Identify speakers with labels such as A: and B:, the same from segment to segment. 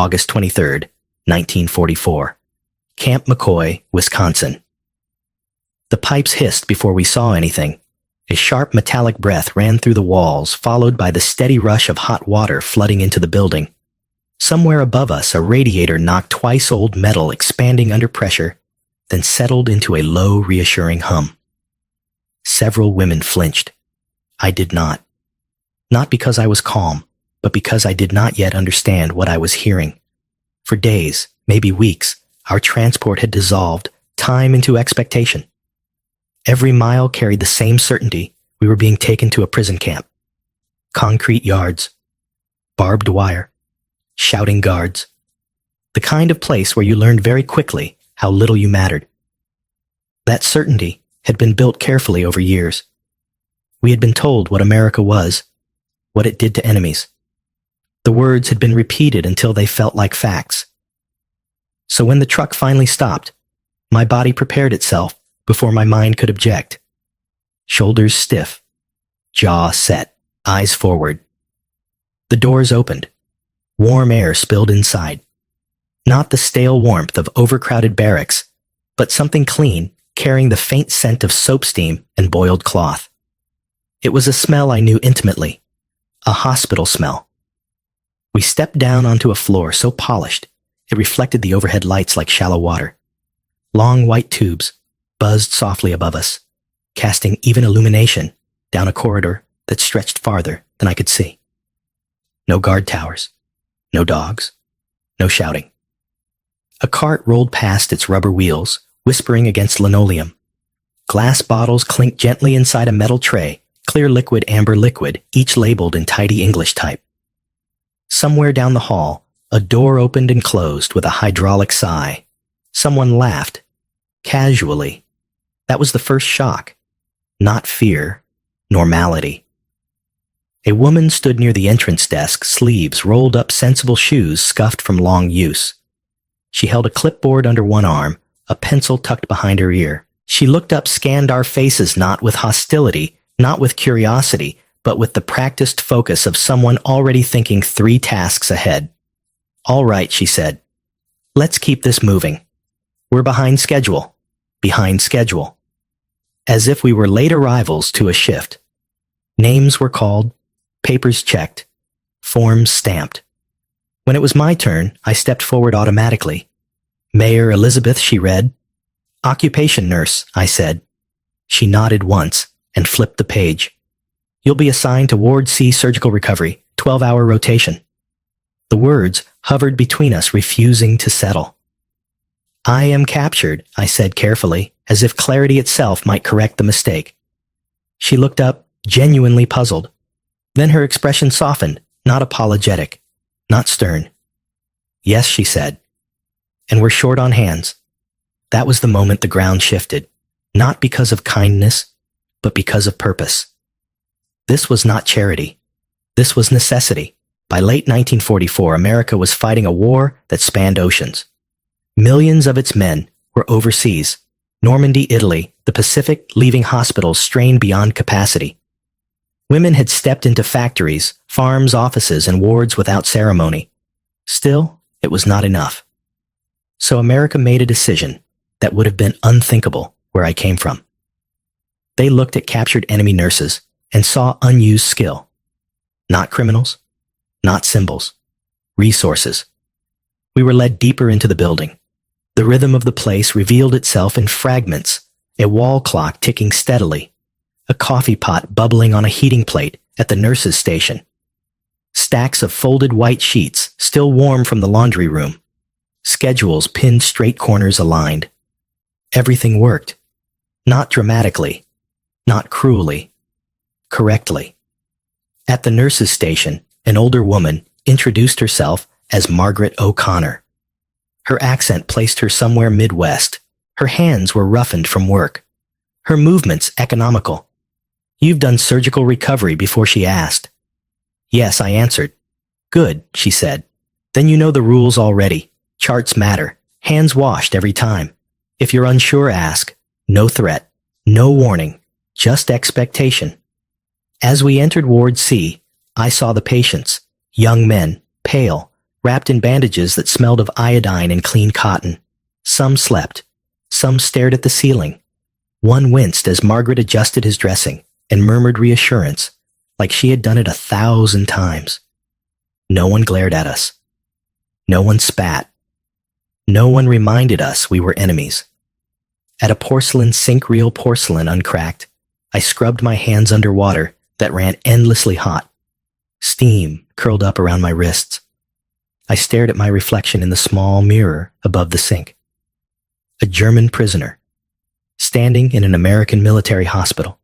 A: August 23, 1944. Camp McCoy, Wisconsin. The pipes hissed before we saw anything. A sharp metallic breath ran through the walls, followed by the steady rush of hot water flooding into the building. Somewhere above us, a radiator knocked twice-old metal expanding under pressure, then settled into a low, reassuring hum. Several women flinched. I did not. Not because I was calm, but because I did not yet understand what I was hearing. For days, maybe weeks, our transport had dissolved, time into expectation. Every mile carried the same certainty we were being taken to a prison camp. Concrete yards, barbed wire, shouting guards. The kind of place where you learned very quickly how little you mattered. That certainty had been built carefully over years. We had been told what America was, what it did to enemies. The words had been repeated until they felt like facts. So when the truck finally stopped, my body prepared itself before my mind could object. Shoulders stiff, jaw set, eyes forward. The doors opened. Warm air spilled inside. Not the stale warmth of overcrowded barracks, but something clean, carrying the faint scent of soap steam and boiled cloth. It was a smell I knew intimately, a hospital smell. We stepped down onto a floor so polished, it reflected the overhead lights like shallow water. Long white tubes buzzed softly above us, casting even illumination down a corridor that stretched farther than I could see. No guard towers, no dogs, no shouting. A cart rolled past its rubber wheels, whispering against linoleum. Glass bottles clinked gently inside a metal tray, clear liquid, amber liquid, each labeled in tidy English type. Somewhere down the hall, a door opened and closed with a hydraulic sigh. Someone laughed, casually. That was the first shock. Not fear, normality. A woman stood near the entrance desk, sleeves rolled up, sensible shoes scuffed from long use. She held a clipboard under one arm, a pencil tucked behind her ear. She looked up, scanned our faces, not with hostility, not with curiosity, but with the practiced focus of someone already thinking 3 tasks ahead. "All right," she said. "Let's keep this moving. We're behind schedule. Behind schedule." As if we were late arrivals to a shift. Names were called, papers checked, forms stamped. When it was my turn, I stepped forward automatically. "Mayor Elizabeth," she read. "Occupation nurse," I said. She nodded once and flipped the page. "You'll be assigned to Ward C surgical recovery, 12-hour rotation." The words hovered between us, refusing to settle. "I am captured," I said carefully, as if clarity itself might correct the mistake. She looked up, genuinely puzzled. Then her expression softened, not apologetic, not stern. "Yes," she said. "And we're short on hands." That was the moment the ground shifted, not because of kindness, but because of purpose. This was not charity. This was necessity. By late 1944, America was fighting a war that spanned oceans. Millions of its men were overseas. Normandy, Italy, the Pacific, leaving hospitals strained beyond capacity. Women had stepped into factories, farms, offices, and wards without ceremony. Still, it was not enough. So America made a decision that would have been unthinkable where I came from. They looked at captured enemy nurses and saw unused skill. Not criminals, not symbols, resources. We were led deeper into the building. The rhythm of the place revealed itself in fragments, a wall clock ticking steadily, a coffee pot bubbling on a heating plate at the nurses' station, stacks of folded white sheets still warm from the laundry room, schedules pinned straight, corners aligned. Everything worked. Not dramatically, not cruelly, correctly. At the nurses' station, an older woman introduced herself as Margaret O'Connor. Her accent placed her somewhere Midwest. Her hands were roughened from work. Her movements economical. "You've done surgical recovery before?" she asked. "Yes," I answered. "Good," she said. "Then you know the rules already. Charts matter. Hands washed every time. If you're unsure, ask. No threat. No warning. Just expectation." As we entered Ward C, I saw the patients, young men, pale, wrapped in bandages that smelled of iodine and clean cotton. Some slept. Some stared at the ceiling. One winced as Margaret adjusted his dressing and murmured reassurance, like she had done it 1,000 times. No one glared at us. No one spat. No one reminded us we were enemies. At a porcelain sink reel porcelain uncracked, I scrubbed my hands under water that ran endlessly hot. Steam curled up around my wrists. I stared at my reflection in the small mirror above the sink. A German prisoner, standing in an American military hospital,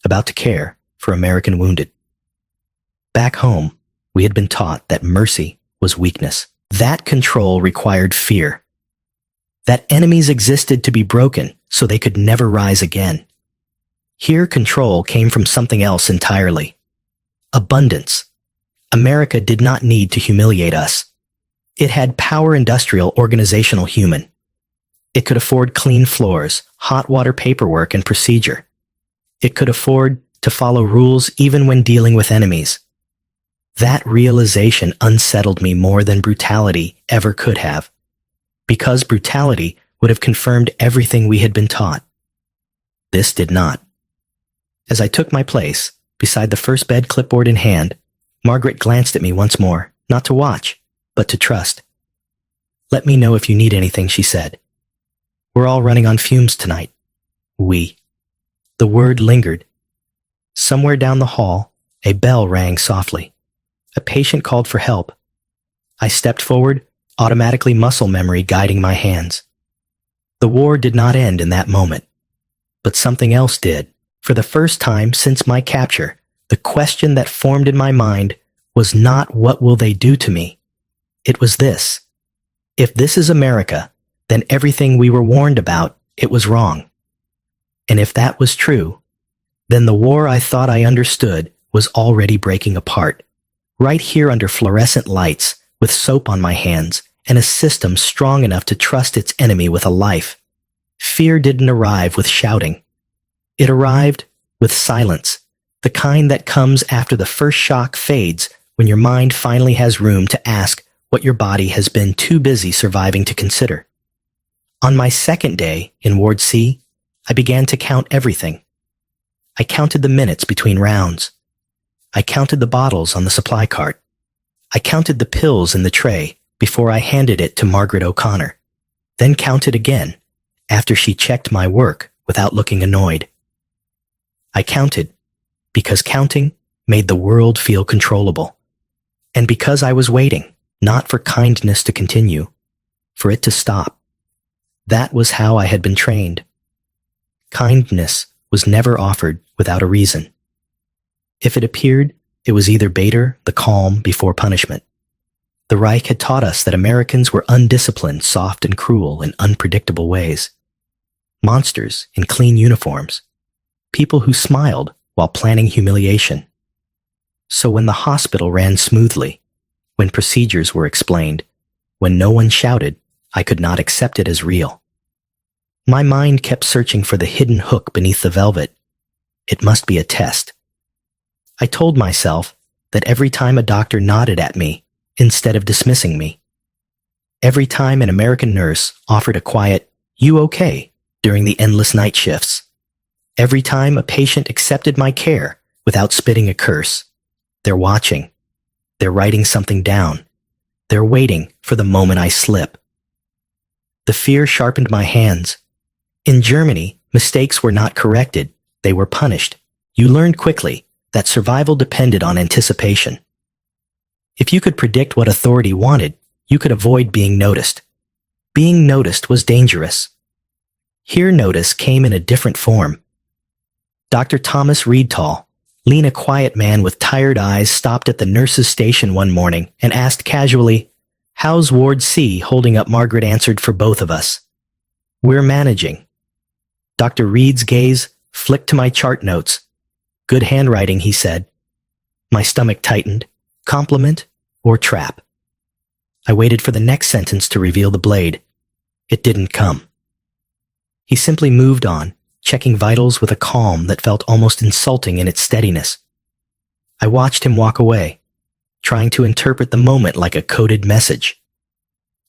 A: about to care for American wounded. Back home, we had been taught that mercy was weakness. That control required fear. That enemies existed to be broken so they could never rise again. Here, control came from something else entirely. Abundance. America did not need to humiliate us. It had power industrial organizational human. It could afford clean floors, hot water paperwork and procedure. It could afford to follow rules even when dealing with enemies. That realization unsettled me more than brutality ever could have, because brutality would have confirmed everything we had been taught. This did not. As I took my place, beside the first bed clipboard in hand, Margaret glanced at me once more, not to watch, but to trust. "Let me know if you need anything," she said. "We're all running on fumes tonight." We. The word lingered. Somewhere down the hall, a bell rang softly. A patient called for help. I stepped forward, automatically muscle memory guiding my hands. The war did not end in that moment, but something else did. For the first time since my capture, the question that formed in my mind was not what will they do to me? It was this. If this is America, then everything we were warned about, it was wrong. And if that was true, then the war I thought I understood was already breaking apart. Right here under fluorescent lights, with soap on my hands, and a system strong enough to trust its enemy with a life. Fear didn't arrive with shouting. It arrived with silence, the kind that comes after the first shock fades when your mind finally has room to ask what your body has been too busy surviving to consider. On my second day in Ward C, I began to count everything. I counted the minutes between rounds. I counted the bottles on the supply cart. I counted the pills in the tray before I handed it to Margaret O'Connor, then counted again after she checked my work without looking annoyed. I counted because counting made the world feel controllable, and because I was waiting, not for kindness to continue, for it to stop. That was how I had been trained. Kindness was never offered without a reason. If it appeared, it was either Bader, the calm before punishment. The Reich had taught us that Americans were undisciplined, soft and cruel in unpredictable ways. Monsters in clean uniforms. People who smiled while planning humiliation. So when the hospital ran smoothly, when procedures were explained, when no one shouted, I could not accept it as real. My mind kept searching for the hidden hook beneath the velvet. It must be a test. I told myself that every time a doctor nodded at me instead of dismissing me, every time an American nurse offered a quiet, "You okay?" during the endless night shifts, every time a patient accepted my care without spitting a curse, they're watching. They're writing something down. They're waiting for the moment I slip. The fear sharpened my hands. In Germany, mistakes were not corrected. They were punished. You learned quickly that survival depended on anticipation. If you could predict what authority wanted, you could avoid being noticed. Being noticed was dangerous. Here notice came in a different form. Dr. Thomas Reedtall, lean a quiet man with tired eyes, stopped at the nurse's station one morning and asked casually, "How's Ward C holding up?" Margaret answered for both of us. "We're managing." Dr. Reed's gaze flicked to my chart notes. "Good handwriting," he said. My stomach tightened. Compliment or trap? I waited for the next sentence to reveal the blade. It didn't come. He simply moved on, checking vitals with a calm that felt almost insulting in its steadiness. I watched him walk away, trying to interpret the moment like a coded message.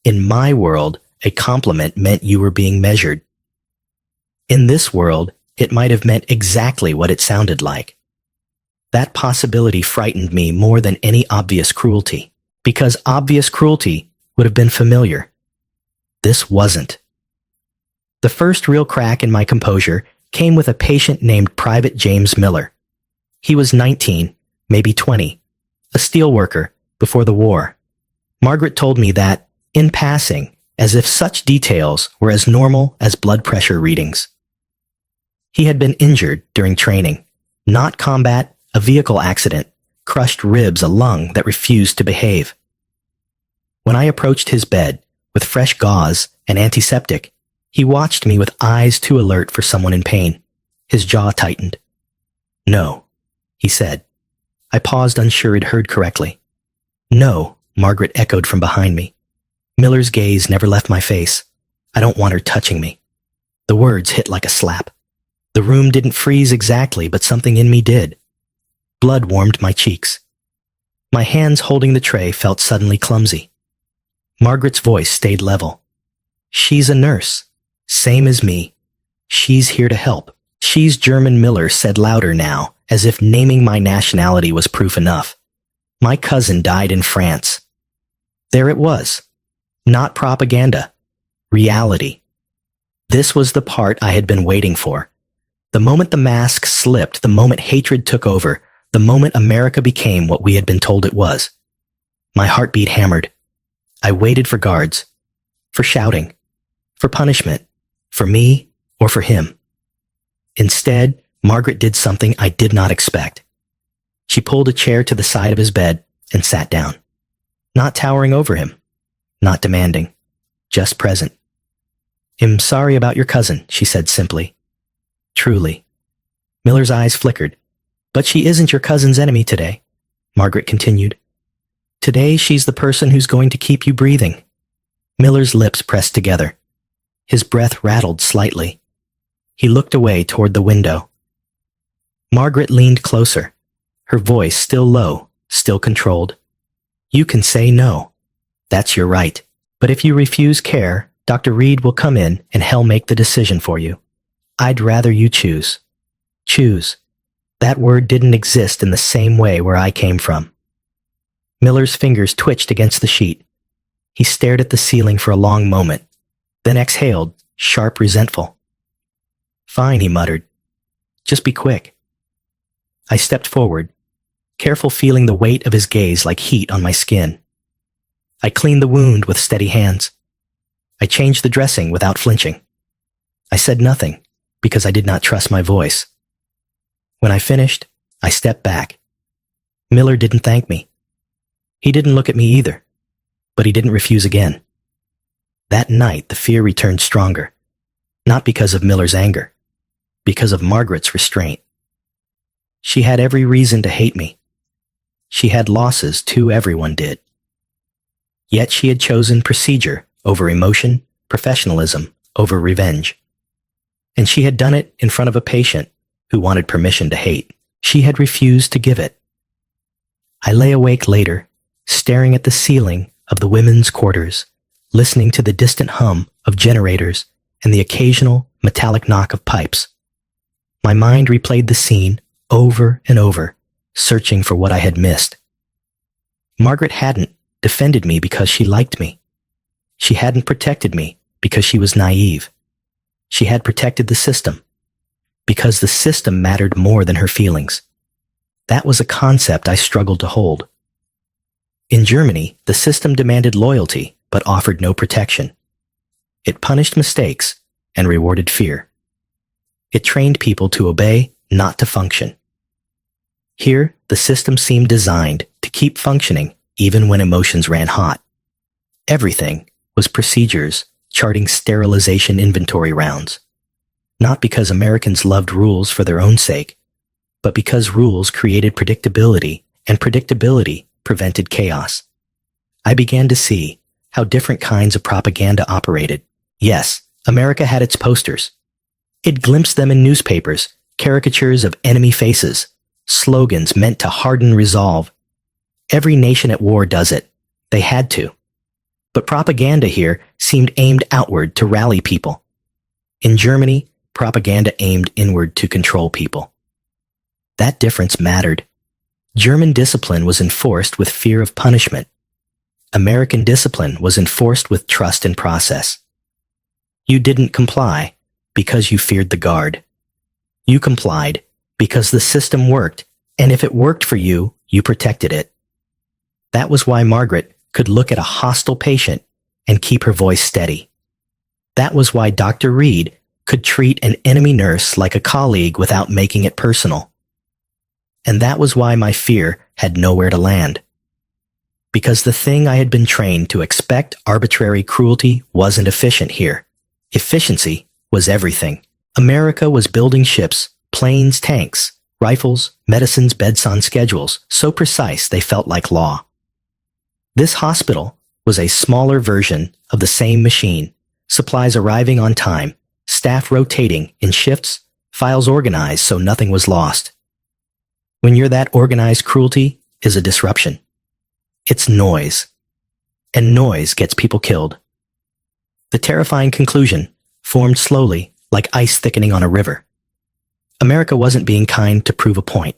A: In my world, a compliment meant you were being measured. In this world, it might have meant exactly what it sounded like. That possibility frightened me more than any obvious cruelty, because obvious cruelty would have been familiar. This wasn't. The first real crack in my composure came with a patient named Private James Miller. He was 19, maybe 20, a steelworker before the war. Margaret told me that, in passing, as if such details were as normal as blood pressure readings. He had been injured during training, not combat, a vehicle accident, crushed ribs, a lung that refused to behave. When I approached his bed, with fresh gauze and antiseptic, he watched me with eyes too alert for someone in pain. His jaw tightened. "No," he said. I paused, unsure I'd heard correctly. "No," Margaret echoed from behind me. Miller's gaze never left my face. "I don't want her touching me." The words hit like a slap. The room didn't freeze exactly, but something in me did. Blood warmed my cheeks. My hands holding the tray felt suddenly clumsy. Margaret's voice stayed level. "She's a nurse, same as me. She's here to help. She's German." Miller said louder now, as if naming my nationality was proof enough. "My cousin died in France." There it was. Not propaganda. Reality. This was the part I had been waiting for. The moment the mask slipped, the moment hatred took over, the moment America became what we had been told it was. My heartbeat hammered. I waited for guards, for shouting, for punishment, for me or for him. Instead, Margaret did something I did not expect. She pulled a chair to the side of his bed and sat down. Not towering over him, not demanding, just present. "I'm sorry about your cousin," she said simply. "Truly." Miller's eyes flickered. "But she isn't your cousin's enemy today," Margaret continued. "Today she's the person who's going to keep you breathing." Miller's lips pressed together. His breath rattled slightly. He looked away toward the window. Margaret leaned closer, her voice still low, still controlled. "You can say no. That's your right. But if you refuse care, Dr. Reed will come in and he'll make the decision for you. I'd rather you choose." Choose. That word didn't exist in the same way where I came from. Miller's fingers twitched against the sheet. He stared at the ceiling for a long moment, then exhaled, sharp, resentful. "Fine," he muttered. "Just be quick." I stepped forward, careful, feeling the weight of his gaze like heat on my skin. I cleaned the wound with steady hands. I changed the dressing without flinching. I said nothing, because I did not trust my voice. When I finished, I stepped back. Miller didn't thank me. He didn't look at me either, but he didn't refuse again. That night, the fear returned stronger, not because of Miller's anger, because of Margaret's restraint. She had every reason to hate me. She had losses too, everyone did. Yet she had chosen procedure over emotion, professionalism over revenge. And she had done it in front of a patient who wanted permission to hate. She had refused to give it. I lay awake later, staring at the ceiling of the women's quarters, listening to the distant hum of generators and the occasional metallic knock of pipes. My mind replayed the scene over and over, searching for what I had missed. Margaret hadn't defended me because she liked me. She hadn't protected me because she was naive. She had protected the system, because the system mattered more than her feelings. That was a concept I struggled to hold. In Germany, the system demanded loyalty but offered no protection. It punished mistakes and rewarded fear. It trained people to obey, not to function. Here, the system seemed designed to keep functioning even when emotions ran hot. Everything was procedures charting sterilization inventory rounds. Not because Americans loved rules for their own sake, but because rules created predictability, and predictability prevented chaos. I began to see how different kinds of propaganda operated. Yes, America had its posters. It glimpsed them in newspapers, caricatures of enemy faces, slogans meant to harden resolve. Every nation at war does it. They had to. But propaganda here seemed aimed outward to rally people. In Germany, propaganda aimed inward to control people. That difference mattered. German discipline was enforced with fear of punishment. American discipline was enforced with trust in process. You didn't comply because you feared the guard. You complied because the system worked, and if it worked for you, you protected it. That was why Margaret could look at a hostile patient and keep her voice steady. That was why Dr. Reed could treat an enemy nurse like a colleague without making it personal. And that was why my fear had nowhere to land. Because the thing I had been trained to expect arbitrary cruelty wasn't efficient here. Efficiency was everything. America was building ships, planes, tanks, rifles, medicines, beds on schedules, so precise they felt like law. This hospital was a smaller version of the same machine, supplies arriving on time, staff rotating in shifts, files organized so nothing was lost. When you're that organized, cruelty is a disruption. It's noise. And noise gets people killed. The terrifying conclusion formed slowly like ice thickening on a river. America wasn't being kind to prove a point.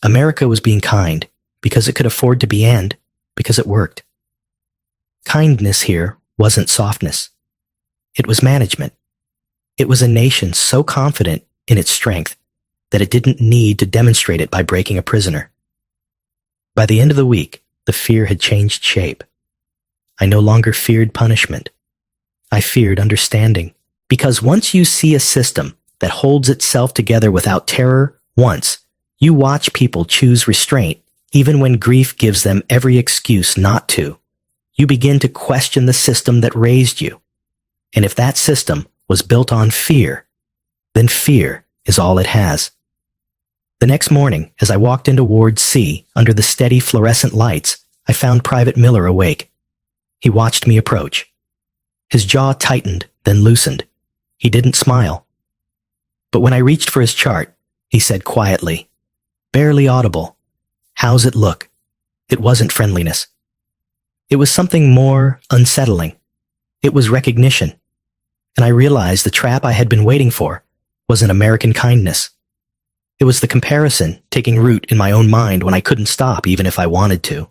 A: America was being kind because it could afford to be and because it worked. Kindness here wasn't softness. It was management. It was a nation so confident in its strength that it didn't need to demonstrate it by breaking a prisoner. By the end of the week, the fear had changed shape. I no longer feared punishment. I feared understanding. Because once you see a system that holds itself together without terror once, you watch people choose restraint even when grief gives them every excuse not to. You begin to question the system that raised you. And if that system was built on fear, then fear is all it has. The next morning, as I walked into Ward C under the steady fluorescent lights, I found Private Miller awake. He watched me approach. His jaw tightened, then loosened. He didn't smile. But when I reached for his chart, he said quietly, barely audible, "How's it look?" It wasn't friendliness. It was something more unsettling. It was recognition. And I realized the trap I had been waiting for was an American kindness. It was the comparison taking root in my own mind when I couldn't stop even if I wanted to.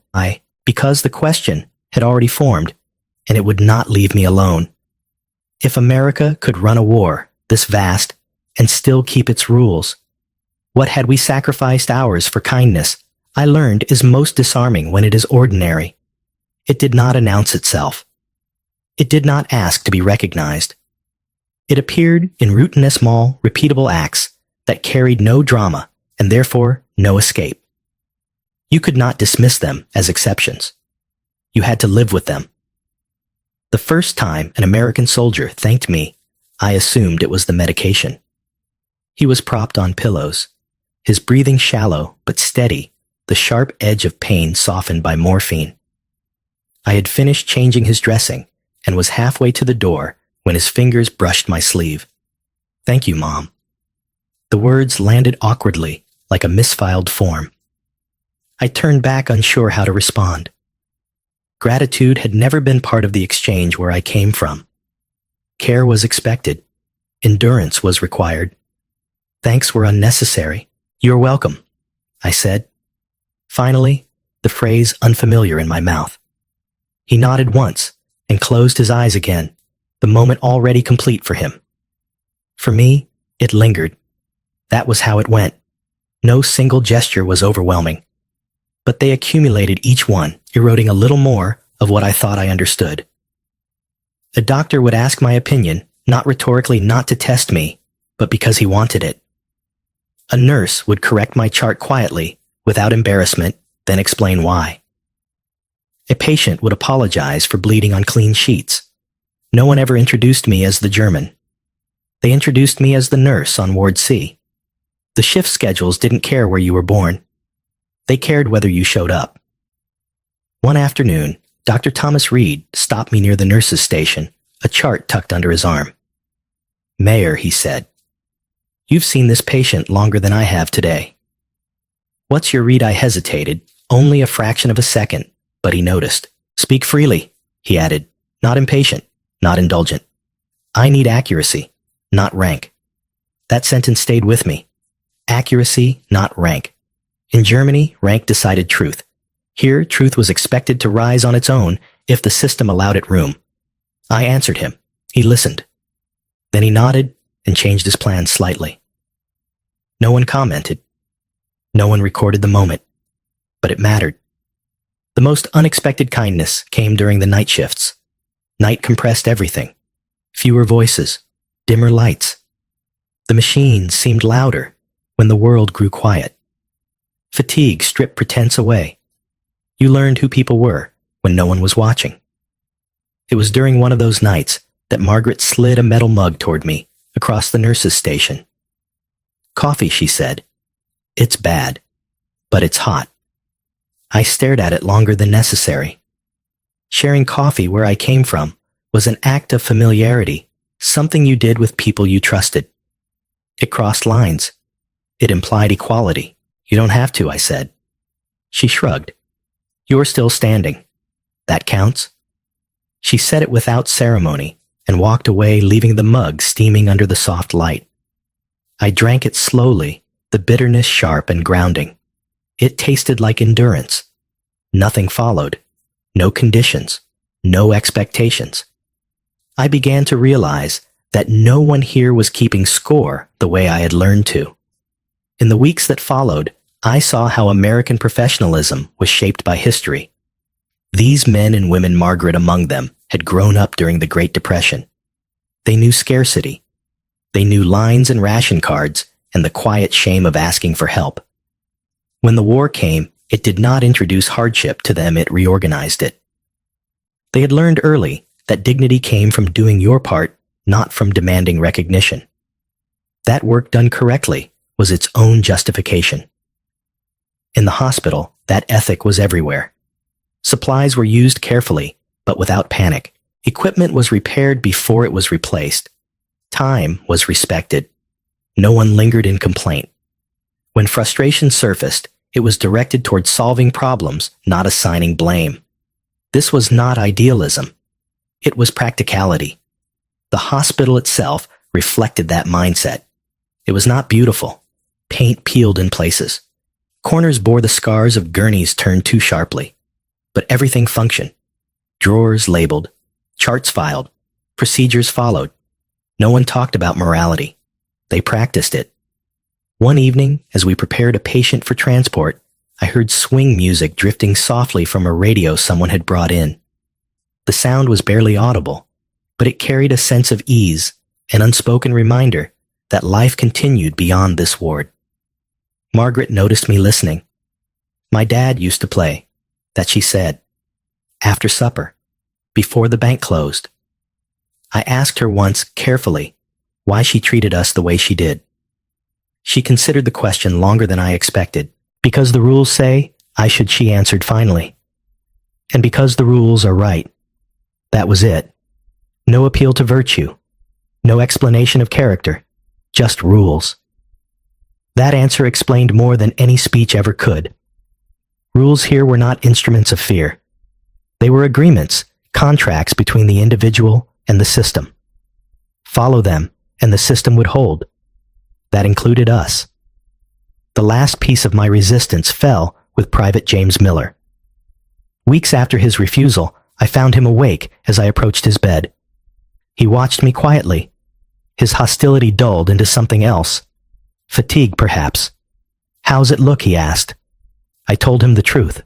A: Because the question had already formed, and it would not leave me alone. If America could run a war this vast and still keep its rules, what had we sacrificed ours for kindness, I learned is most disarming when it is ordinary. It did not announce itself. It did not ask to be recognized. It appeared in routine, small, repeatable acts that carried no drama and therefore no escape. You could not dismiss them as exceptions. You had to live with them. The first time an American soldier thanked me, I assumed it was the medication. He was propped on pillows, his breathing shallow but steady, the sharp edge of pain softened by morphine. I had finished changing his dressing and was halfway to the door when his fingers brushed my sleeve. "Thank you, Mom." The words landed awkwardly, like a misfiled form. I turned back unsure how to respond. Gratitude had never been part of the exchange where I came from. Care was expected. Endurance was required. Thanks were unnecessary. "You're welcome," I said. Finally, the phrase unfamiliar in my mouth. He nodded once and closed his eyes again, the moment already complete for him. For me, it lingered. That was how it went. No single gesture was overwhelming. But they accumulated, each one, eroding a little more of what I thought I understood. A doctor would ask my opinion, not rhetorically, not to test me, but because he wanted it. A nurse would correct my chart quietly, without embarrassment, then explain why. A patient would apologize for bleeding on clean sheets. No one ever introduced me as the German. They introduced me as the nurse on Ward C. The shift schedules didn't care where you were born. They cared whether you showed up. One afternoon, Dr. Thomas Reed stopped me near the nurse's station, a chart tucked under his arm. "Mayor," he said, "you've seen this patient longer than I have today." "What's your read?" I hesitated, Only a fraction of a second, but he noticed. Speak freely, he added. Not impatient, not indulgent. I need accuracy, not rank. That sentence stayed with me. Accuracy, not rank. In Germany, rank decided truth. Here, truth was expected to rise on its own if the system allowed it room. I answered him. He listened. Then he nodded and changed his plan slightly. No one commented. No one recorded the moment. But it mattered. The most unexpected kindness came during the night shifts. Night compressed everything. Fewer voices, dimmer lights. The machines seemed louder when the world grew quiet. Fatigue stripped pretense away. You learned who people were when no one was watching. It was during one of those nights that Margaret slid a metal mug toward me across the nurses' station. Coffee, she said. It's bad, but it's hot. I stared at it longer than necessary. Sharing coffee where I came from was an act of familiarity, something you did with people you trusted. It crossed lines. It implied equality. You don't have to, I said. She shrugged. You're still standing. That counts? She said it without ceremony and walked away, leaving the mug steaming under the soft light. I drank it slowly, the bitterness sharp and grounding. It tasted like endurance. Nothing followed. No conditions. No expectations. I began to realize that no one here was keeping score the way I had learned to. In the weeks that followed, I saw how American professionalism was shaped by history. These men and women, Margaret among them, had grown up during the Great Depression. They knew scarcity. They knew lines and ration cards and the quiet shame of asking for help. When the war came, it did not introduce hardship to them, it reorganized it. They had learned early that dignity came from doing your part, not from demanding recognition. That work done correctly was its own justification. In the hospital, that ethic was everywhere. Supplies were used carefully, but without panic. Equipment was repaired before it was replaced. Time was respected. No one lingered in complaint. When frustration surfaced, it was directed toward solving problems, not assigning blame. This was not idealism. It was practicality. The hospital itself reflected that mindset. It was not beautiful. Paint peeled in places. Corners bore the scars of gurneys turned too sharply. But everything functioned. Drawers labeled. Charts filed. Procedures followed. No one talked about morality. They practiced it. One evening, as we prepared a patient for transport, I heard swing music drifting softly from a radio someone had brought in. The sound was barely audible, but it carried a sense of ease, an unspoken reminder that life continued beyond this ward. Margaret noticed me listening. My dad used to play, that she said, after supper, before the bank closed. I asked her once carefully why she treated us the way she did. She considered the question longer than I expected. Because the rules say I should, she answered finally. And because the rules are right. That was it. No appeal to virtue. No explanation of character. Just rules. That answer explained more than any speech ever could. Rules here were not instruments of fear. They were agreements, contracts between the individual and the system. Follow them, and the system would hold. That included us. The last piece of my resistance fell with Private James Miller. Weeks after his refusal, I found him awake as I approached his bed. He watched me quietly. His hostility dulled into something else. Fatigue, perhaps. How's it look, he asked. I told him the truth.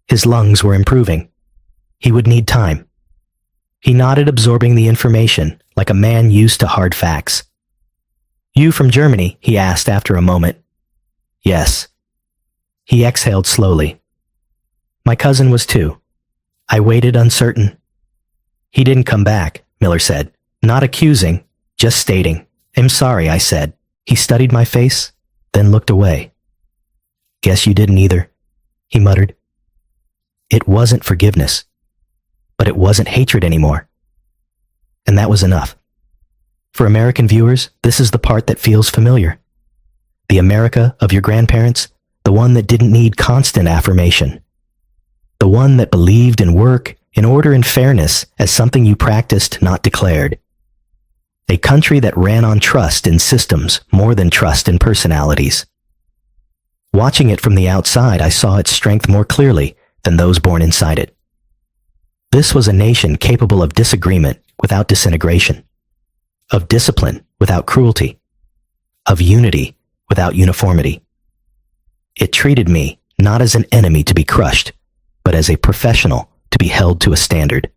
A: His lungs were improving. He would need time. He nodded, absorbing the information like a man used to hard facts. You from Germany? He asked after a moment. Yes. He exhaled slowly. My cousin was too. I waited, uncertain. He didn't come back, Miller said. Not accusing, just stating. I'm sorry, I said. He studied my face, then looked away. Guess you didn't either, he muttered. It wasn't forgiveness, but it wasn't hatred anymore. And that was enough. For American viewers, this is the part that feels familiar. The America of your grandparents, the one that didn't need constant affirmation, the one that believed in work, in order and fairness as something you practiced, not declared. A country that ran on trust in systems more than trust in personalities. Watching it from the outside, I saw its strength more clearly than those born inside it. This was a nation capable of disagreement without disintegration, of discipline without cruelty, of unity without uniformity. It treated me not as an enemy to be crushed, but as a professional to be held to a standard.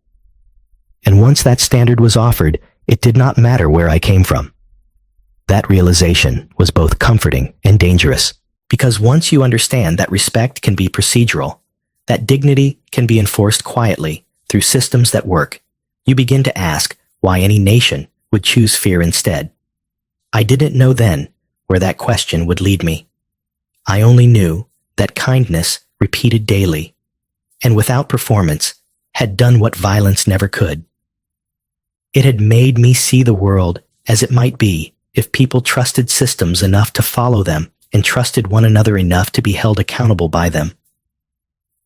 A: And once that standard was offered, it did not matter where I came from. That realization was both comforting and dangerous, because once you understand that respect can be procedural, that dignity can be enforced quietly through systems that work, you begin to ask why any nation would choose fear instead. I didn't know then where that question would lead me. I only knew that kindness repeated daily, and without performance, had done what violence never could. It had made me see the world as it might be if people trusted systems enough to follow them and trusted one another enough to be held accountable by them.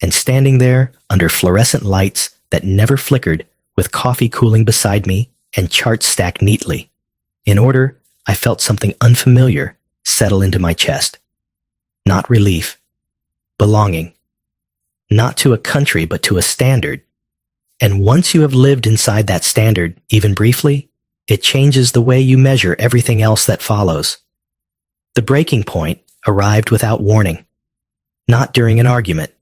A: And standing there under fluorescent lights that never flickered, with coffee cooling beside me and charts stacked neatly, in order, I felt something unfamiliar settle into my chest. Not relief, belonging. Not to a country, but to a standard. And once you have lived inside that standard, even briefly, it changes the way you measure everything else that follows. The breaking point arrived without warning. Not during an argument.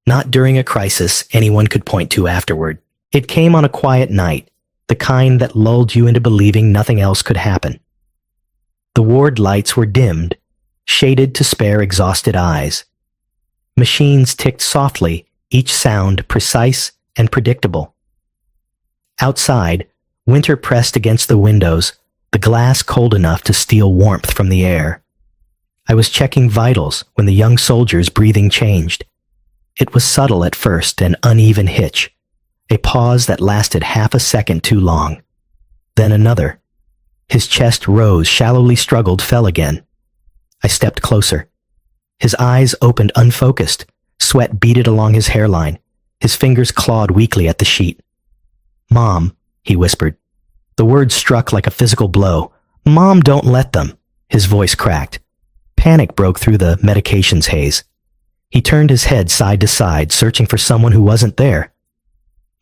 A: Not during a crisis anyone could point to afterward. It came on a quiet night, the kind that lulled you into believing nothing else could happen. The ward lights were dimmed, shaded to spare exhausted eyes. Machines ticked softly, each sound precise and predictable. Outside, winter pressed against the windows, the glass cold enough to steal warmth from the air. I was checking vitals when the young soldier's breathing changed. It was subtle at first, an uneven hitch, a pause that lasted half a second too long. Then another. His chest rose, shallowly struggled, fell again. I stepped closer. His eyes opened unfocused, sweat beaded along his hairline. His fingers clawed weakly at the sheet. "Mom," he whispered. The word struck like a physical blow. "Mom, don't let them." His voice cracked. Panic broke through the medications haze. He turned his head side to side, searching for someone who wasn't there.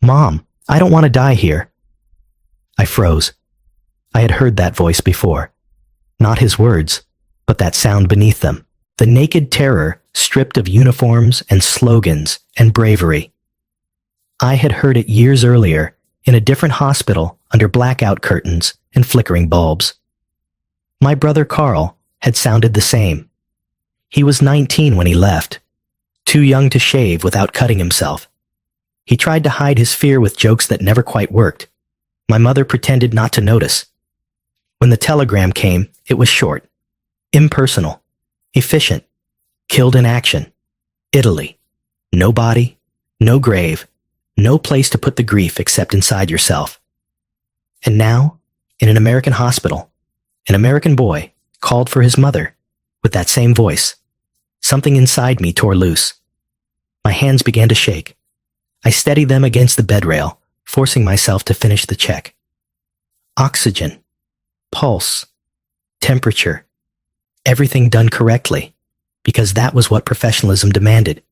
A: "Mom, I don't want to die here." I froze. I had heard that voice before. Not his words, but that sound beneath them. The naked terror stripped of uniforms and slogans and bravery. I had heard it years earlier, in a different hospital, under blackout curtains and flickering bulbs. My brother Carl had sounded the same. He was 19 when he left, too young to shave without cutting himself. He tried to hide his fear with jokes that never quite worked. My mother pretended not to notice. When the telegram came, it was short, impersonal, efficient, killed in action, Italy. No body, no grave, no place to put the grief except inside yourself. And now, in an American hospital, an American boy called for his mother with that same voice. Something inside me tore loose. My hands began to shake. I steadied them against the bed rail, forcing myself to finish the check. Oxygen, pulse, temperature, everything done correctly, because that was what professionalism demanded.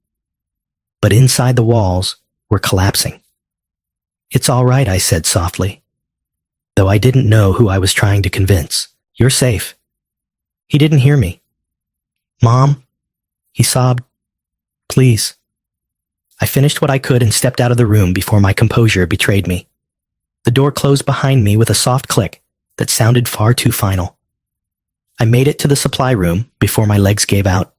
A: But inside the walls were collapsing. "It's all right," I said softly, though I didn't know who I was trying to convince. "You're safe." He didn't hear me. "Mom," he sobbed, "please." I finished what I could and stepped out of the room before my composure betrayed me. The door closed behind me with a soft click that sounded far too final. I made it to the supply room before my legs gave out.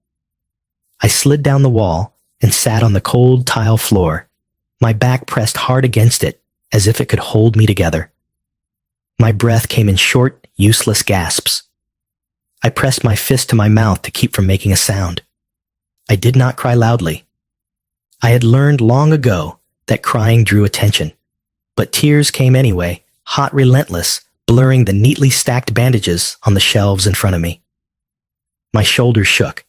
A: I slid down the wall and sat on the cold tile floor, my back pressed hard against it as if it could hold me together. My breath came in short, useless gasps. I pressed my fist to my mouth to keep from making a sound. I did not cry loudly. I had learned long ago that crying drew attention, but tears came anyway, hot, relentless, blurring the neatly stacked bandages on the shelves in front of me. My shoulders shook.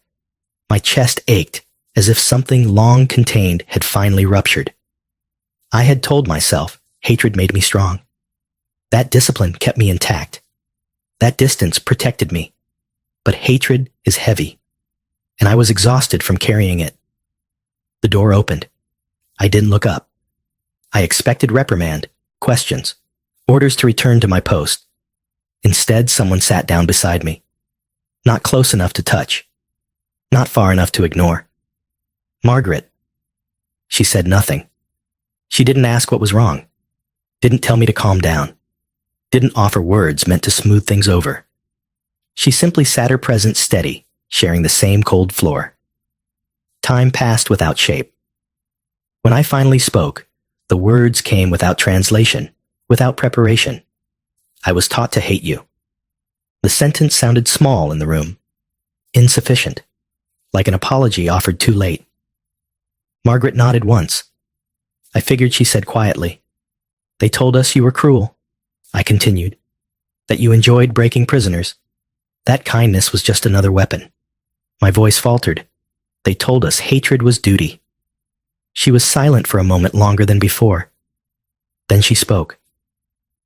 A: My chest ached, as if something long contained had finally ruptured. I had told myself hatred made me strong. That discipline kept me intact. That distance protected me. But hatred is heavy, and I was exhausted from carrying it. The door opened. I didn't look up. I expected reprimand, questions, orders to return to my post. Instead, someone sat down beside me. Not close enough to touch. Not far enough to ignore. Margaret. She said nothing. She didn't ask what was wrong. Didn't tell me to calm down. Didn't offer words meant to smooth things over. She simply sat her presence steady, sharing the same cold floor. Time passed without shape. When I finally spoke, the words came without translation, without preparation. I was taught to hate you. The sentence sounded small in the room. Insufficient. Like an apology offered too late. Margaret nodded once. I figured she said quietly, "They told us you were cruel." I continued, "That you enjoyed breaking prisoners. That kindness was just another weapon." My voice faltered. They told us hatred was duty. She was silent for a moment longer than before. Then she spoke.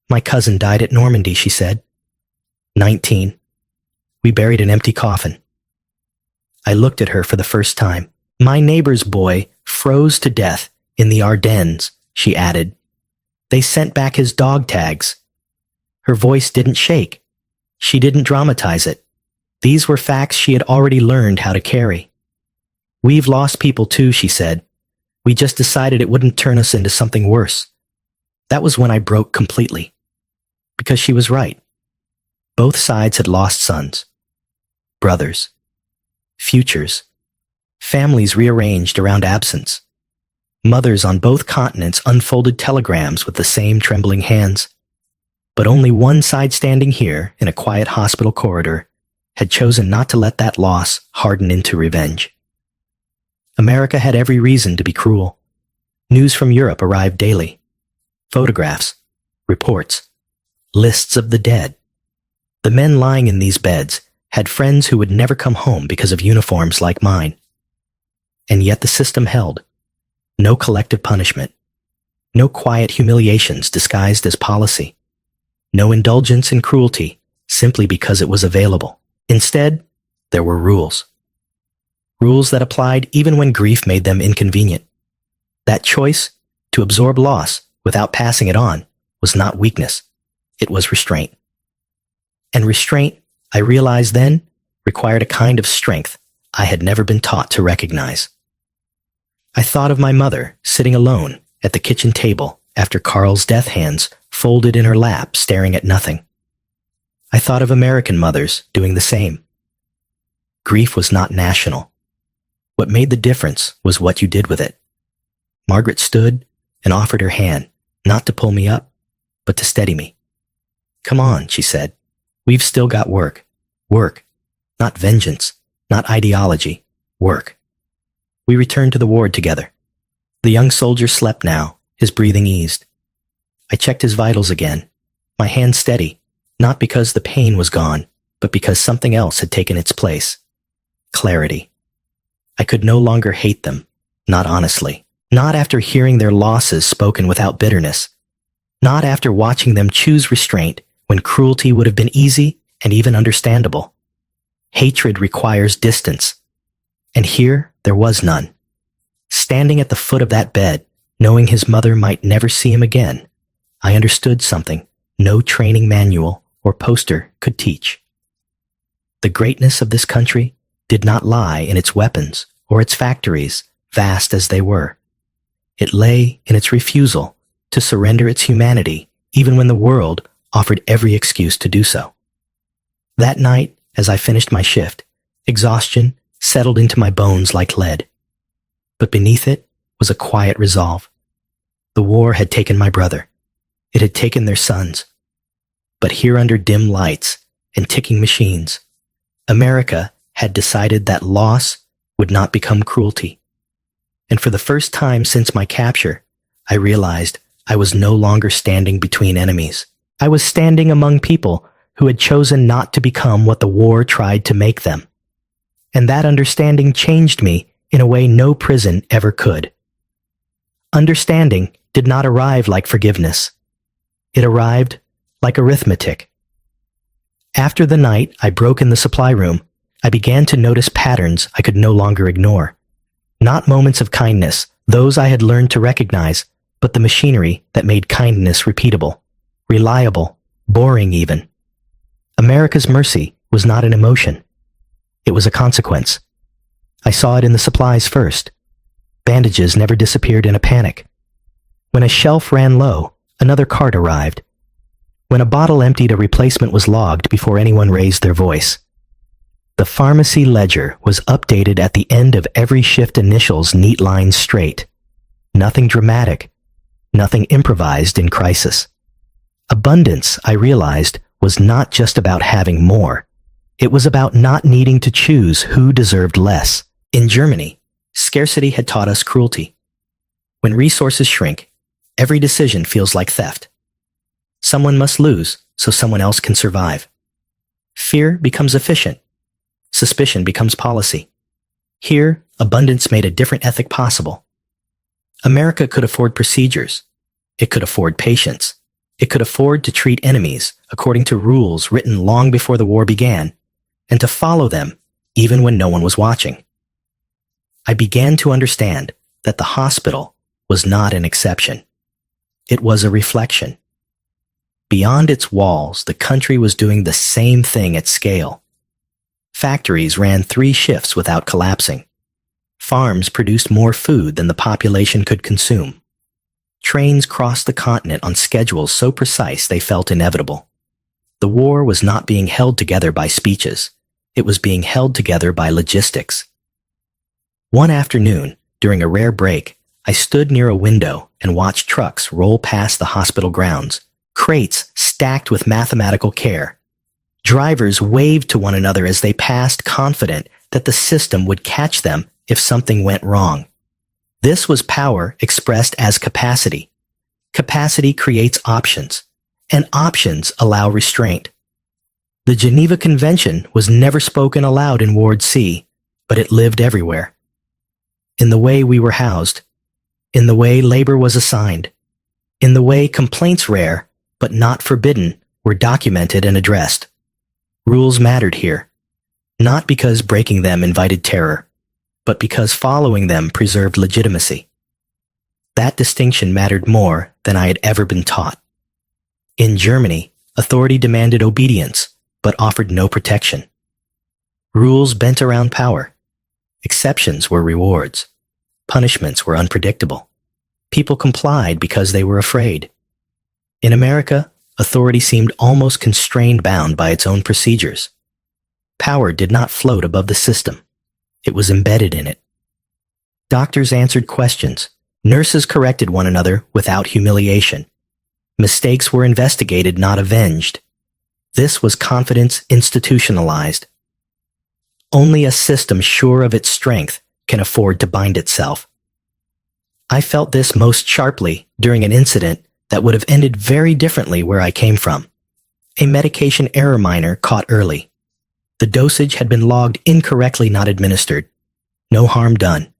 A: "My cousin died at Normandy," she said. 19. We buried an empty coffin. I looked at her for the first time. "My neighbor's boy froze to death in the Ardennes," she added. "They sent back his dog tags." Her voice didn't shake. She didn't dramatize it. These were facts she had already learned how to carry. "We've lost people too," she said. "We just decided it wouldn't turn us into something worse." That was when I broke completely. Because she was right. Both sides had lost sons, brothers, futures, families rearranged around absence. Mothers on both continents unfolded telegrams with the same trembling hands. But only one side standing here in a quiet hospital corridor had chosen not to let that loss harden into revenge. America had every reason to be cruel. News from Europe arrived daily. Photographs, reports, lists of the dead. The men lying in these beds had friends who would never come home because of uniforms like mine. And yet the system held. No collective punishment. No quiet humiliations disguised as policy. No indulgence in cruelty simply because it was available. Instead, there were rules. Rules that applied even when grief made them inconvenient. That choice, to absorb loss without passing it on, was not weakness. It was restraint. And restraint, I realized then, required a kind of strength I had never been taught to recognize. I thought of my mother sitting alone at the kitchen table after Carl's death hands folded in her lap, staring at nothing. I thought of American mothers doing the same. Grief was not national. What made the difference was what you did with it. Margaret stood and offered her hand, not to pull me up, but to steady me. "Come on," she said. "We've still got work. Work. Not vengeance. Not ideology. Work." We returned to the ward together. The young soldier slept now, his breathing eased. I checked his vitals again, my hand steady, not because the pain was gone, but because something else had taken its place. Clarity. I could no longer hate them, not honestly, not after hearing their losses spoken without bitterness, not after watching them choose restraint when cruelty would have been easy and even understandable. Hatred requires distance, and here there was none. Standing at the foot of that bed, knowing his mother might never see him again, I understood something no training manual or poster could teach. The greatness of this country did not lie in its weapons or its factories, vast as they were. It lay in its refusal to surrender its humanity even when the world offered every excuse to do so. That night, as I finished my shift, exhaustion settled into my bones like lead. But beneath it was a quiet resolve. The war had taken my brother. It had taken their sons. But here under dim lights and ticking machines, America had decided that loss would not become cruelty. And for the first time since my capture, I realized I was no longer standing between enemies. I was standing among people who had chosen not to become what the war tried to make them. and that understanding changed me in a way no prison ever could. Understanding did not arrive like forgiveness. It arrived like arithmetic. After the night I broke in the supply room, I began to notice patterns I could no longer ignore. Not moments of kindness, those I had learned to recognize, but the machinery that made kindness repeatable, reliable, boring even. America's mercy was not an emotion. It was a consequence. I saw it in the supplies first. Bandages never disappeared in a panic. When a shelf ran low, another cart arrived. When a bottle emptied, a replacement was logged before anyone raised their voice. The pharmacy ledger was updated at the end of every shift, initials neat lines straight. Nothing dramatic, nothing improvised in crisis. Abundance, I realized, was not just about having more. It was about not needing to choose who deserved less. In Germany, scarcity had taught us cruelty. When resources shrink, every decision feels like theft. Someone must lose so someone else can survive. Fear becomes efficient. Suspicion becomes policy. Here, abundance made a different ethic possible. America could afford procedures. It could afford patience. It could afford to treat enemies according to rules written long before the war began, and to follow them even when no one was watching. I began to understand that the hospital was not an exception. It was a reflection. Beyond its walls, the country was doing the same thing at scale. Factories ran 3 shifts without collapsing. Farms produced more food than the population could consume. Trains crossed the continent on schedules so precise they felt inevitable. The war was not being held together by speeches. It was being held together by logistics. One afternoon, during a rare break, I stood near a window and watched trucks roll past the hospital grounds, crates stacked with mathematical care. Drivers waved to one another as they passed, confident that the system would catch them if something went wrong. This was power expressed as capacity. Capacity creates options, and options allow restraint. The Geneva Convention was never spoken aloud in Ward C, but it lived everywhere. In the way we were housed, in the way labor was assigned, in the way complaints rare, but not forbidden, were documented and addressed. Rules mattered here, not because breaking them invited terror, but because following them preserved legitimacy. That distinction mattered more than I had ever been taught. In Germany, authority demanded obedience, but offered no protection. Rules bent around power. Exceptions were rewards. Punishments were unpredictable. People complied because they were afraid. In America, authority seemed almost constrained, bound by its own procedures. Power did not float above the system. It was embedded in it. Doctors answered questions. Nurses corrected one another without humiliation. Mistakes were investigated, not avenged. This was confidence institutionalized. Only a system sure of its strength can afford to bind itself. I felt this most sharply during an incident that would have ended very differently where I came from. A medication error minor caught early. The dosage had been logged incorrectly, not administered. No harm done.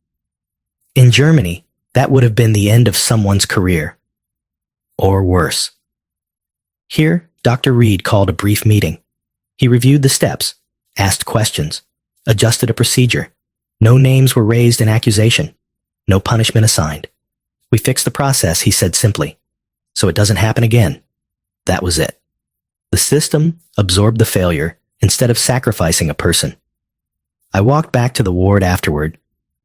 A: In Germany, that would have been the end of someone's career. Or worse. Here, Dr. Reed called a brief meeting. He reviewed the steps, asked questions, adjusted a procedure. No names were raised in accusation. No punishment assigned. We fixed the process, he said simply, so it doesn't happen again. That was it. The system absorbed the failure instead of sacrificing a person. I walked back to the ward afterward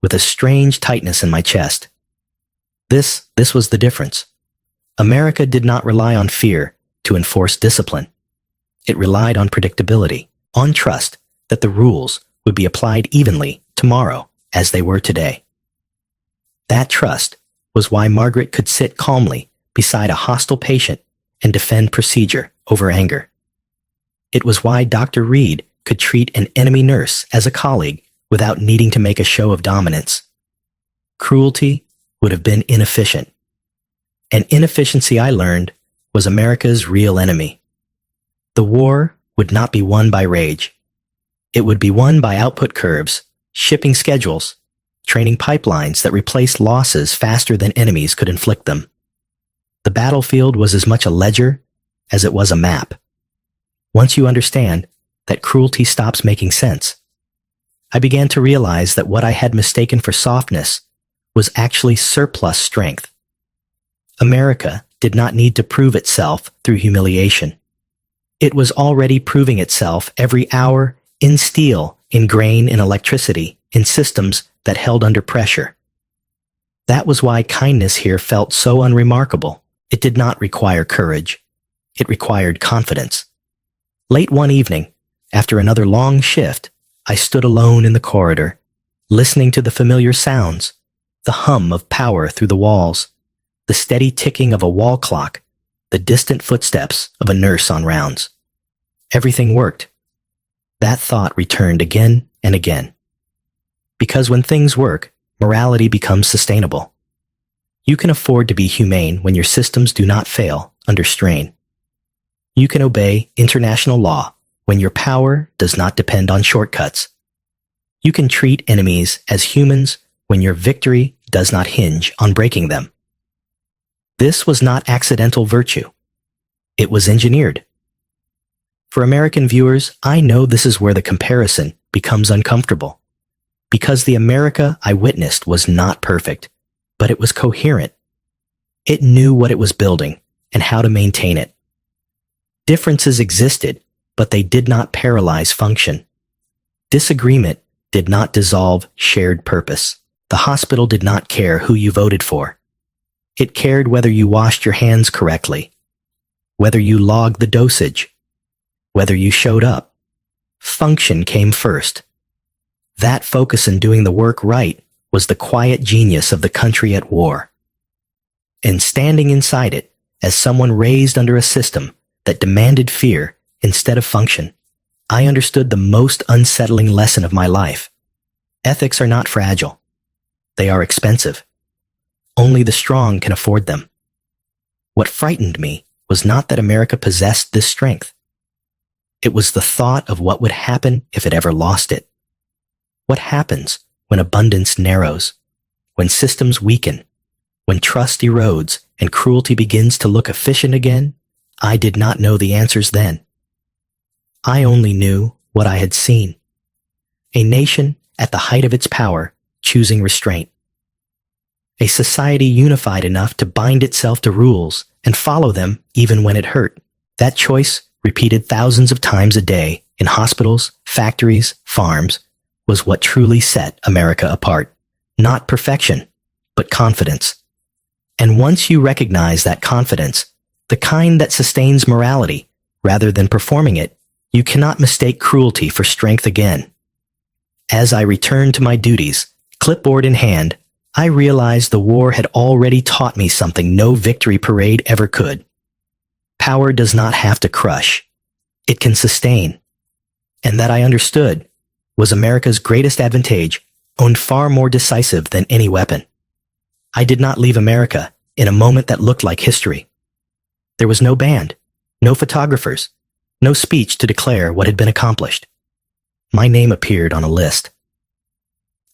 A: with a strange tightness in my chest. This was the difference. America did not rely on fear to enforce discipline. It relied on predictability, on trust that the rules would be applied evenly tomorrow as they were today. That trust was why Margaret could sit calmly beside a hostile patient and defend procedure over anger. It was why Dr. Reed could treat an enemy nurse as a colleague without needing to make a show of dominance. Cruelty would have been inefficient. And inefficiency, I learned, was America's real enemy. The war would not be won by rage. It would be won by output curves, shipping schedules, training pipelines that replaced losses faster than enemies could inflict them. The battlefield was as much a ledger as it was a map. Once you understand that cruelty stops making sense, I began to realize that what I had mistaken for softness was actually surplus strength. America did not need to prove itself through humiliation. It was already proving itself every hour in steel, in grain, in electricity, in systems that held under pressure. That was why kindness here felt so unremarkable. It did not require courage. It required confidence. Late one evening, after another long shift, I stood alone in the corridor, listening to the familiar sounds, the hum of power through the walls, the steady ticking of a wall clock, the distant footsteps of a nurse on rounds. Everything worked. That thought returned again and again. Because when things work, morality becomes sustainable. You can afford to be humane when your systems do not fail under strain. You can obey international law when your power does not depend on shortcuts. You can treat enemies as humans when your victory does not hinge on breaking them. This was not accidental virtue. It was engineered. For American viewers, I know this is where the comparison becomes uncomfortable. Because the America I witnessed was not perfect, but it was coherent. It knew what it was building and how to maintain it. Differences existed, but they did not paralyze function. Disagreement did not dissolve shared purpose. The hospital did not care who you voted for. It cared whether you washed your hands correctly, whether you logged the dosage, whether you showed up. Function came first. That focus in doing the work right was the quiet genius of the country at war. And standing inside it, as someone raised under a system that demanded fear instead of function, I understood the most unsettling lesson of my life. Ethics are not fragile. They are expensive. Only the strong can afford them. What frightened me was not that America possessed this strength. It was the thought of what would happen if it ever lost it. What happens when abundance narrows, when systems weaken, when trust erodes and cruelty begins to look efficient again? I did not know the answers then. I only knew what I had seen. A nation at the height of its power, choosing restraint. A society unified enough to bind itself to rules and follow them even when it hurt. That choice, repeated thousands of times a day in hospitals, factories, farms, was what truly set America apart. Not perfection, but confidence. And once you recognize that confidence, the kind that sustains morality, rather than performing it, you cannot mistake cruelty for strength again. As I returned to my duties, clipboard in hand, I realized the war had already taught me something no victory parade ever could. Power does not have to crush. It can sustain. And that I understood was America's greatest advantage, owned far more decisive than any weapon. I did not leave America in a moment that looked like history. There was no band, no photographers, no speech to declare what had been accomplished. My name appeared on a list.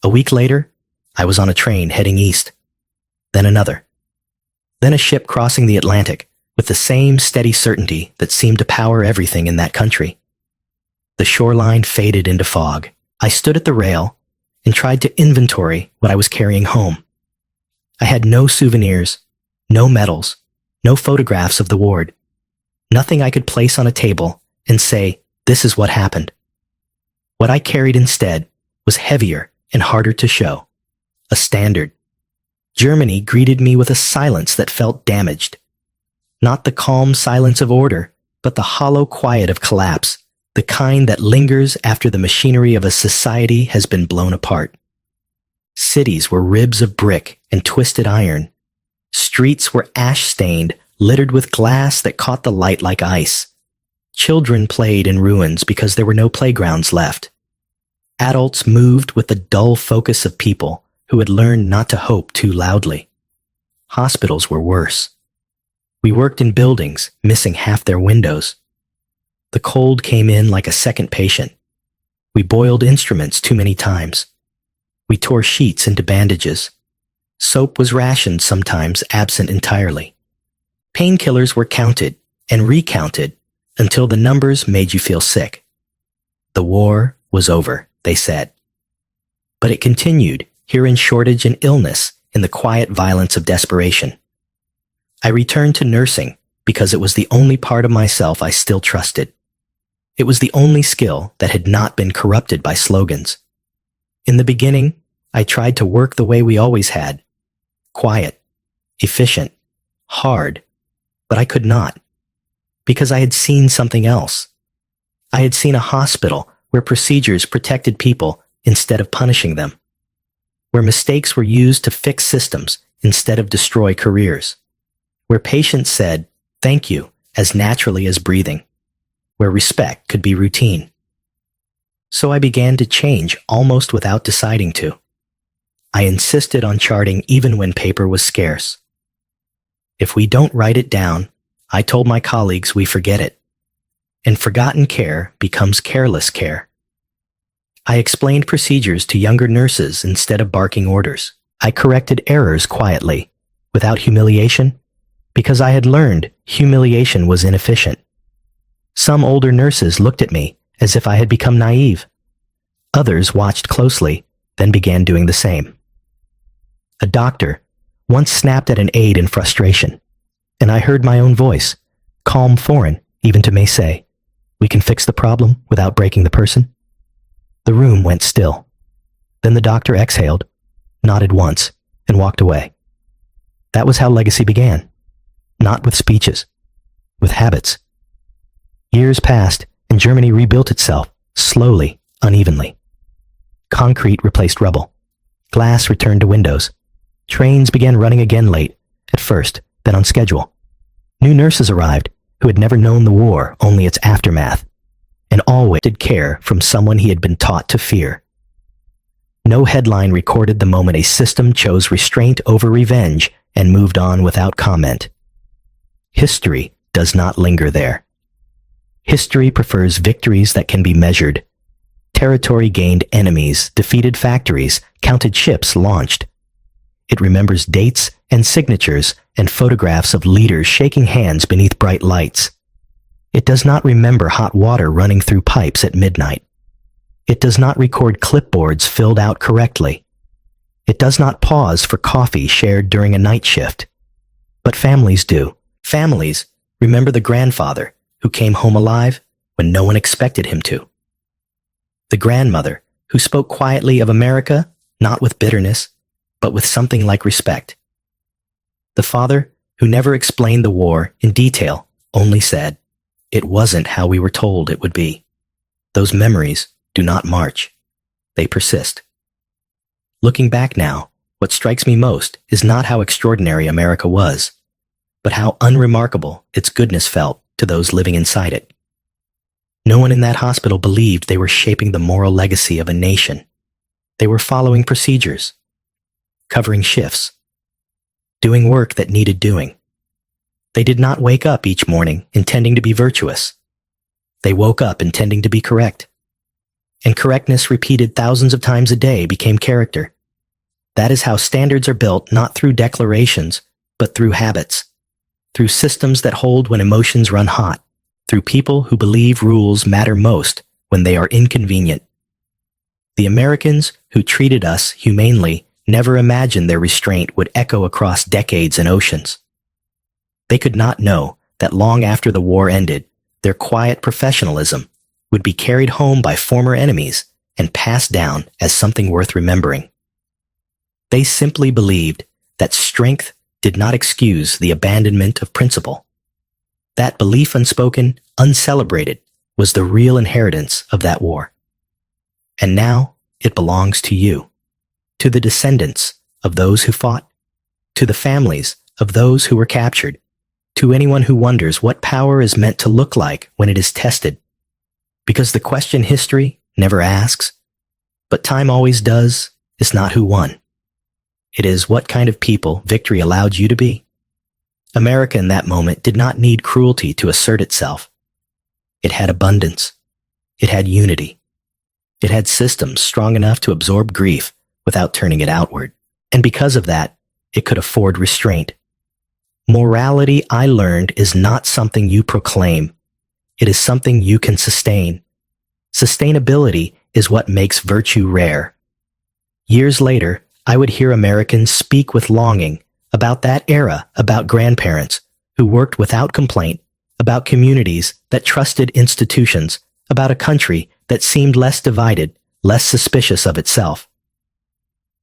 A: A week later, I was on a train heading east. Then another. Then a ship crossing the Atlantic with the same steady certainty that seemed to power everything in that country. The shoreline faded into fog. I stood at the rail and tried to inventory what I was carrying home. I had no souvenirs, no medals, no photographs of the ward. Nothing I could place on a table and say, this is what happened. What I carried instead was heavier and harder to show. A standard. Germany greeted me with a silence that felt damaged. Not the calm silence of order, but the hollow quiet of collapse, the kind that lingers after the machinery of a society has been blown apart. Cities were ribs of brick and twisted iron. Streets were ash-stained, littered with glass that caught the light like ice. Children played in ruins because there were no playgrounds left. Adults moved with the dull focus of people who had learned not to hope too loudly. Hospitals were worse. We worked in buildings, missing half their windows. The cold came in like a second patient. We boiled instruments too many times. We tore sheets into bandages. Soap was rationed, sometimes absent entirely. Painkillers were counted and recounted until the numbers made you feel sick. The war was over, they said. But it continued, here in shortage and illness, in the quiet violence of desperation. I returned to nursing because it was the only part of myself I still trusted. It was the only skill that had not been corrupted by slogans. In the beginning, I tried to work the way we always had. Quiet, efficient, hard, but I could not. Because I had seen something else. I had seen a hospital where procedures protected people instead of punishing them. Where mistakes were used to fix systems instead of destroy careers. Where patients said, "Thank you," as naturally as breathing. Where respect could be routine. So I began to change almost without deciding to. I insisted on charting even when paper was scarce. If we don't write it down, I told my colleagues, we forget it. And forgotten care becomes careless care. I explained procedures to younger nurses instead of barking orders. I corrected errors quietly, without humiliation, because I had learned humiliation was inefficient. Some older nurses looked at me as if I had become naive. Others watched closely, then began doing the same. A doctor once snapped at an aide in frustration, and I heard my own voice, calm foreign even to me, say, "We can fix the problem without breaking the person." The room went still. Then the doctor exhaled, nodded once, and walked away. That was how legacy began. Not with speeches, with habits. Years passed, and Germany rebuilt itself, slowly, unevenly. Concrete replaced rubble. Glass returned to windows. Trains began running again late, at first, then on schedule. New nurses arrived, who had never known the war, only its aftermath, and always did care from someone he had been taught to fear. No headline recorded the moment a system chose restraint over revenge and moved on without comment. History does not linger there. History prefers victories that can be measured. Territory gained enemies, defeated factories, counted ships launched. It remembers dates and signatures and photographs of leaders shaking hands beneath bright lights. It does not remember hot water running through pipes at midnight. It does not record clipboards filled out correctly. It does not pause for coffee shared during a night shift. But families do. Families remember the grandfather who came home alive when no one expected him to. The grandmother who spoke quietly of America, not with bitterness, but with something like respect. The father who never explained the war in detail, only said, "It wasn't how we were told it would be." Those memories do not march. They persist. Looking back now, what strikes me most is not how extraordinary America was, but how unremarkable its goodness felt to those living inside it. No one in that hospital believed they were shaping the moral legacy of a nation. They were following procedures, covering shifts, doing work that needed doing. They did not wake up each morning intending to be virtuous. They woke up intending to be correct. And correctness repeated thousands of times a day became character. That is how standards are built, not through declarations, but through habits. Through systems that hold when emotions run hot. Through people who believe rules matter most when they are inconvenient. The Americans who treated us humanely never imagined their restraint would echo across decades and oceans. They could not know that long after the war ended, their quiet professionalism would be carried home by former enemies and passed down as something worth remembering. They simply believed that strength did not excuse the abandonment of principle. That belief, unspoken, uncelebrated, was the real inheritance of that war. And now it belongs to you, to the descendants of those who fought, to the families of those who were captured, to anyone who wonders what power is meant to look like when it is tested. Because the question history never asks, but time always does, is not who won. It is what kind of people victory allowed you to be. America in that moment did not need cruelty to assert itself. It had abundance. It had unity. It had systems strong enough to absorb grief without turning it outward. And because of that, it could afford restraint. Morality, I learned, is not something you proclaim. It is something you can sustain. Sustainability is what makes virtue rare. Years later, I would hear Americans speak with longing about that era, about grandparents who worked without complaint, about communities that trusted institutions, about a country that seemed less divided, less suspicious of itself.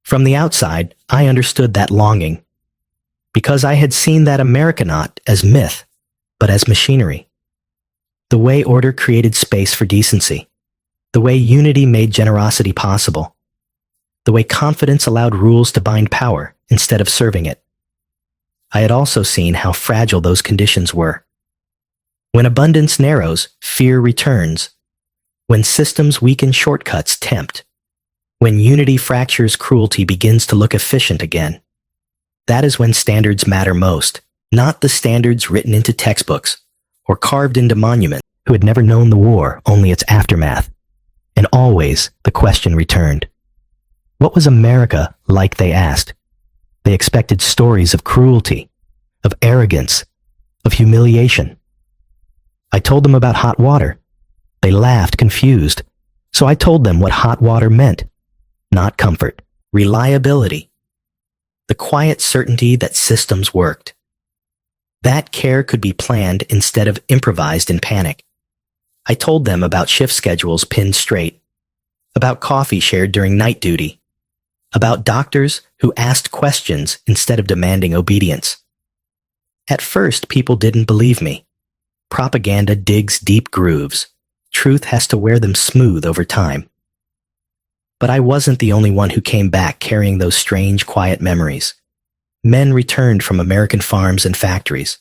A: From the outside, I understood that longing, because I had seen that America not as myth, but as machinery. The way order created space for decency, the way unity made generosity possible, the way confidence allowed rules to bind power instead of serving it. I had also seen how fragile those conditions were. When abundance narrows, fear returns. When systems weaken, shortcuts tempt. When unity fractures, cruelty begins to look efficient again. That is when standards matter most, not the standards written into textbooks or carved into monuments who had never known the war, only its aftermath. And always the question returned. What was America like, they asked. They expected stories of cruelty, of arrogance, of humiliation. I told them about hot water. They laughed, confused. So I told them what hot water meant. Not comfort, reliability. The quiet certainty that systems worked. That care could be planned instead of improvised in panic. I told them about shift schedules pinned straight, about coffee shared during night duty, about doctors who asked questions instead of demanding obedience. At first, people didn't believe me. Propaganda digs deep grooves. Truth has to wear them smooth over time. But I wasn't the only one who came back carrying those strange, quiet memories. Men returned from American farms and factories.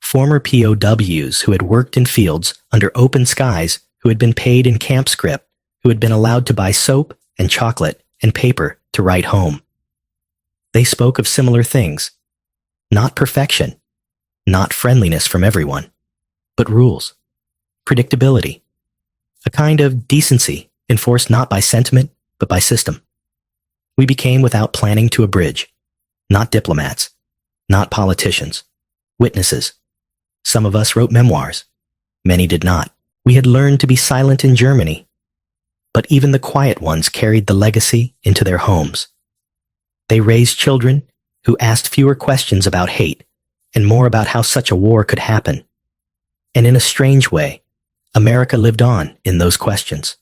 A: Former POWs who had worked in fields under open skies, who had been paid in camp script, who had been allowed to buy soap and chocolate and paper to write home. They spoke of similar things. Not perfection, not friendliness from everyone, but rules, predictability, a kind of decency enforced not by sentiment, but by system. We became without planning to abridge, not diplomats, not politicians, witnesses. Some of us wrote memoirs. Many did not. We had learned to be silent in Germany, but even the quiet ones carried the legacy into their homes. They raised children who asked fewer questions about hate and more about how such a war could happen. And in a strange way, America lived on in those questions.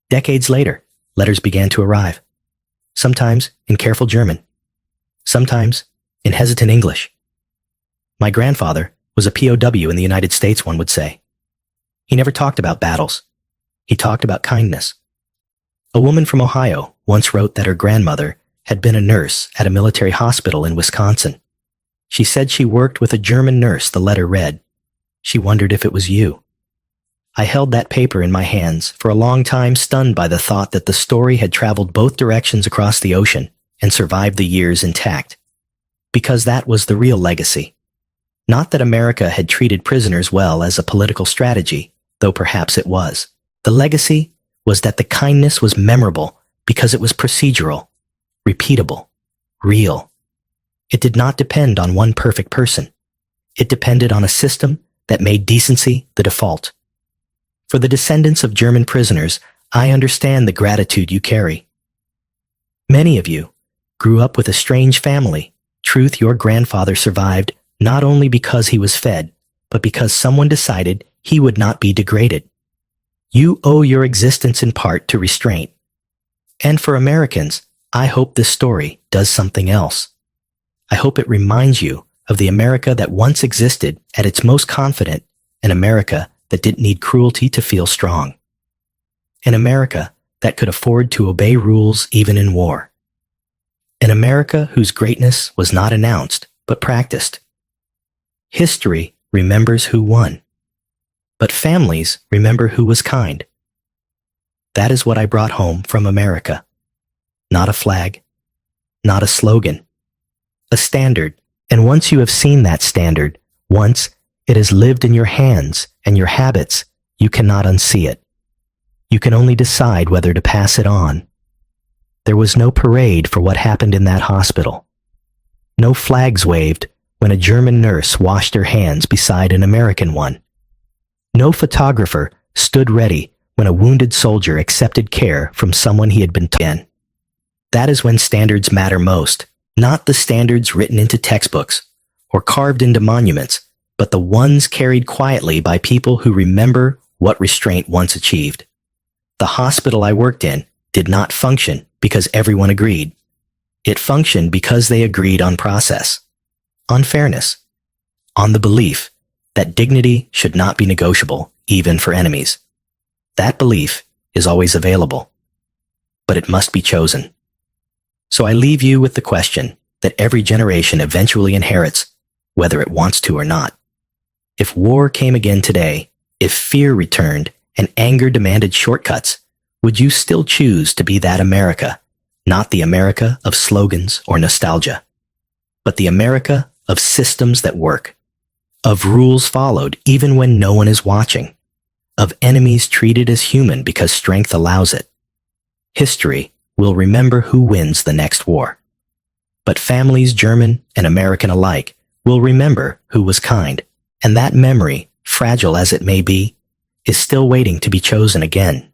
A: Decades later, letters began to arrive, sometimes in careful German, sometimes in hesitant English. My grandfather was a POW in the United States, one would say. He never talked about battles. He talked about kindness. A woman from Ohio once wrote that her grandmother had been a nurse at a military hospital in Wisconsin. She said she worked with a German nurse, the letter read. She wondered if it was you. I held that paper in my hands for a long time, stunned by the thought that the story had traveled both directions across the ocean and survived the years intact. Because that was the real legacy. Not that America had treated prisoners well as a political strategy, though perhaps it was. The legacy was that the kindness was memorable because it was procedural, repeatable, real. It did not depend on one perfect person. It depended on a system that made decency the default. For the descendants of German prisoners, I understand the gratitude you carry. Many of you grew up with a strange family, truth your grandfather survived not only because he was fed, but because someone decided he would not be degraded. You owe your existence in part to restraint. And for Americans, I hope this story does something else. I hope it reminds you of the America that once existed at its most confident, an America that didn't need cruelty to feel strong. An America that could afford to obey rules even in war. An America whose greatness was not announced, but practiced. History remembers who won, but families remember who was kind. That is what I brought home from America. Not a flag, not a slogan, a standard. And once you have seen that standard, once it has lived in your hands and your habits, you cannot unsee it. you can only decide whether to pass it on. There was no parade for what happened in that hospital. No flags waved when a German nurse washed her hands beside an American one. No photographer stood ready when a wounded soldier accepted care from someone he had been in. That is when standards matter most, not the standards written into textbooks or carved into monuments, but the ones carried quietly by people who remember what restraint once achieved. The hospital I worked in did not function because everyone agreed. It functioned because they agreed on process, on fairness, on the belief that dignity should not be negotiable, even for enemies. That belief is always available, but it must be chosen. So I leave you with the question that every generation eventually inherits, whether it wants to or not. If war came again today, if fear returned and anger demanded shortcuts, would you still choose to be that America, not the America of slogans or nostalgia, but the America of systems that work, of rules followed even when no one is watching, of enemies treated as human because strength allows it? History will remember who wins the next war. But families, German and American alike, will remember who was kind, and that memory, fragile as it may be, is still waiting to be chosen again.